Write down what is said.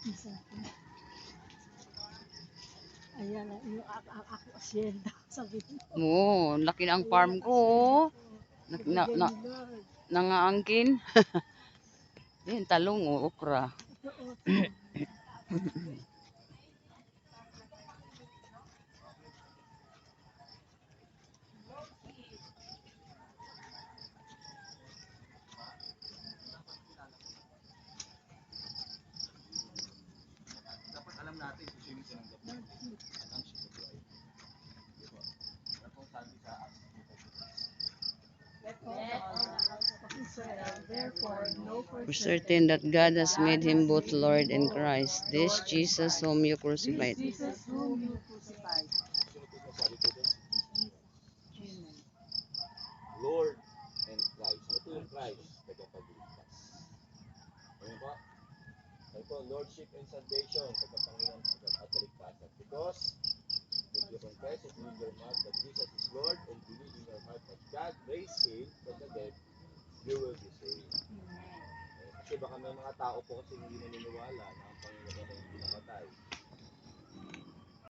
Isa. Ayan, yung ako asyenda, sabi mo. Oo, laki na ang farm ko. Oh. Nangaangkin. Yan, talong o okra. Dapat alam natin kung sino tinanggap natin. Ang sitwasyon. Ano po sabi sa For certain that God has made him both Lord and Christ, this Jesus whom you crucified. Jesus whom you crucified. sino po sabi po doon? Lord and Christ. Ano po yung Christ? Tagapagligtas. Ano po? Ano po? Lordship and salvation. Tagapangilan at kaligtasan. Because if you confess it with your mouth that Jesus is Lord and believe in your heart that God raised him from the dead, you will be saved. Kasi baka may mga tao po kasi hindi naniniwala na ang Panginoon ay hindi namatay.